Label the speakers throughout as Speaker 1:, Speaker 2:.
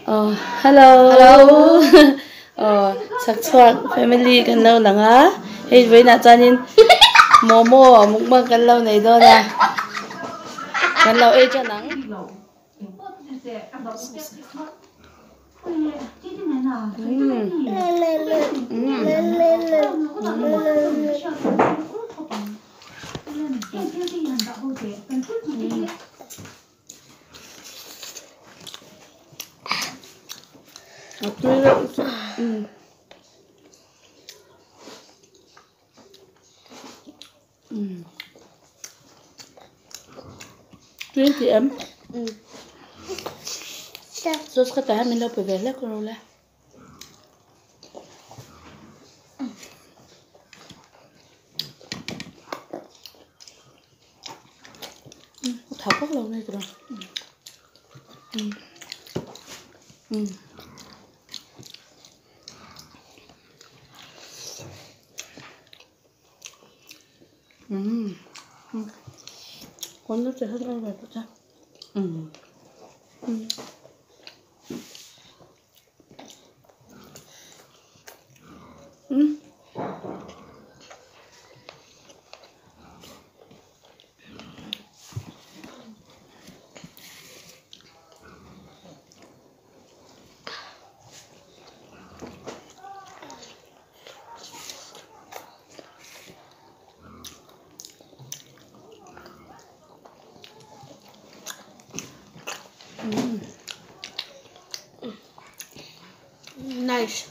Speaker 1: Hello.
Speaker 2: Hello.
Speaker 1: Sắc xuân family kan lâu lang á. Hey với nãy cho nên momo mukbang kan lâu này đó nè. Kan lâu ấy cho nắng. Tuyên thì em. Sos ka tayo mình đâu phải về lắc rồi là. Thảo quốc lâu này rồi. Con nước sẽ hết rồi đó cha.
Speaker 2: Nice.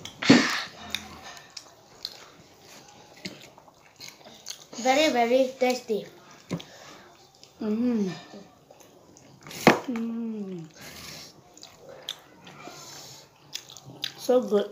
Speaker 2: Very, very tasty.
Speaker 1: So good.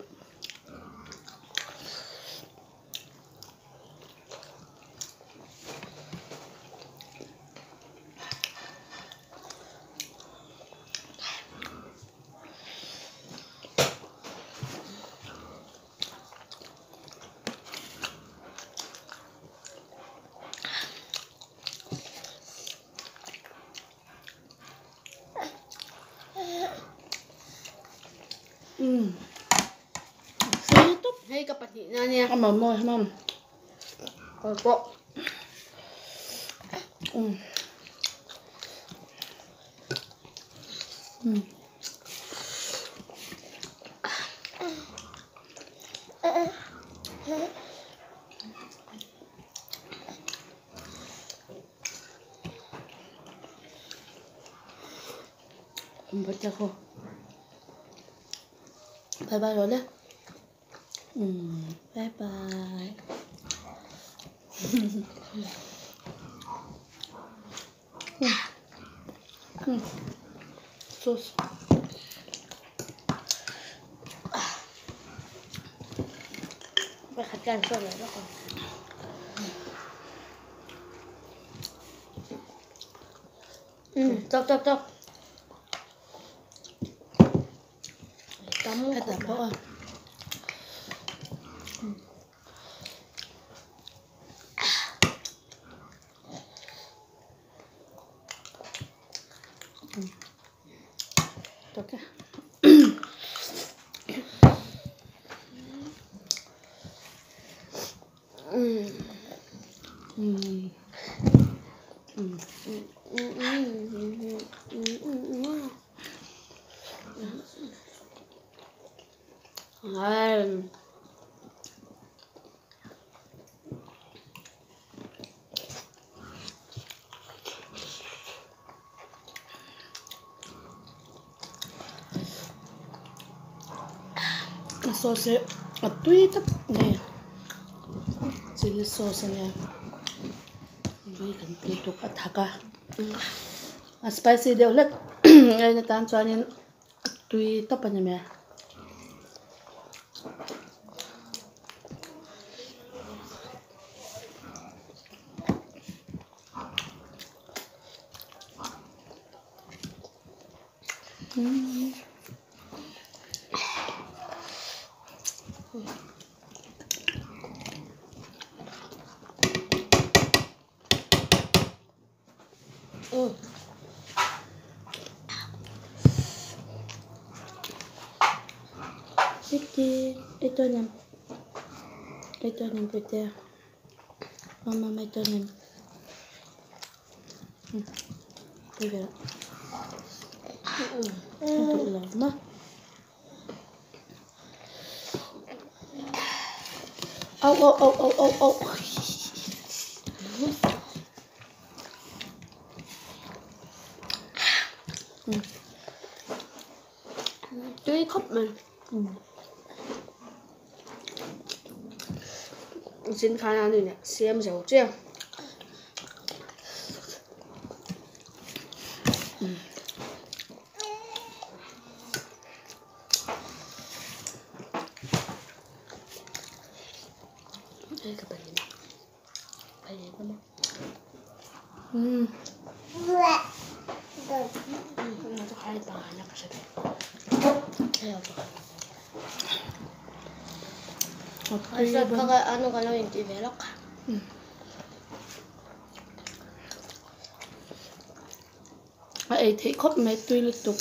Speaker 2: Hey kapatid na niya.
Speaker 1: Mom, mom.
Speaker 2: Opo.
Speaker 1: Baca ko. Bye bye rồi đấy. Bye bye. Sauce.
Speaker 2: Phải khát gan sốt rồi đó con. Chọc. Tắm
Speaker 1: Hết tập bỏ. Tốt cả. Sauce tui tap nè. Chili sauce nè. Với cần tùy tục ở thaka. Spicy đều lết. Ngay người ta cho nên tùy tap anh mẹ. Titi, ito nem. Ito nem pwede. Mama, ito nem. Pwede. Ito lang, ma. Au, au, au, au, au, au.
Speaker 2: Tươi khóc mình. Xin khai ăn đi nè, xem dầu treo. Đây cái bánh này. Bánh này có nó có hai tờ nhá cái theo 그래서 아빠가 안 오가나 왠지 외롭다.
Speaker 1: Ấy thấy khóc mẹ tuy liên tục.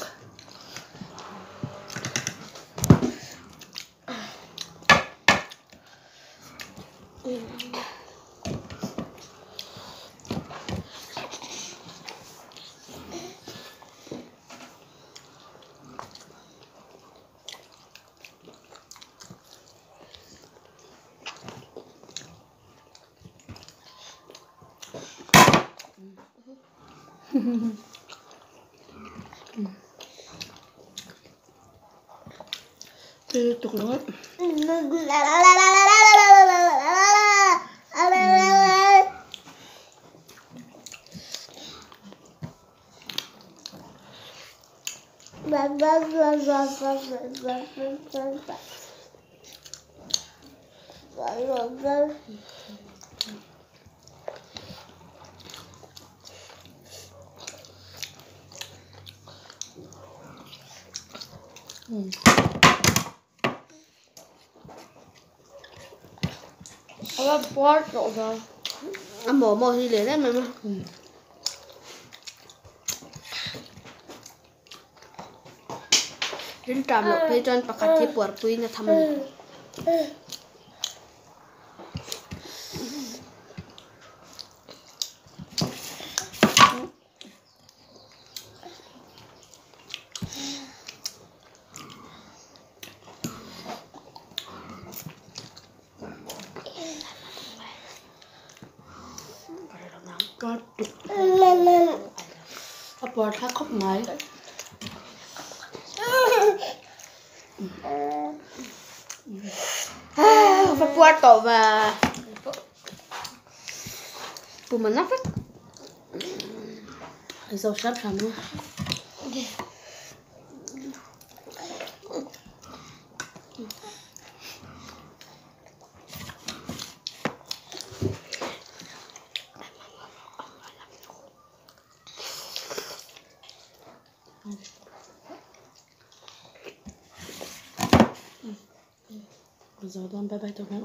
Speaker 1: Tuy liên tục nữa.
Speaker 2: 아빠 뭐 먹어? 안 먹어 thì để đấy mà. Đến trạm lộ phê chân bạc hạt thiết bọt quý nhà thăm
Speaker 1: Có tục. Apa thác khóc máy.
Speaker 2: Phải qua tổ và của mình nó phát
Speaker 1: Dầu sắp sắm luôn. Rồi, bye bye tụi mẹ.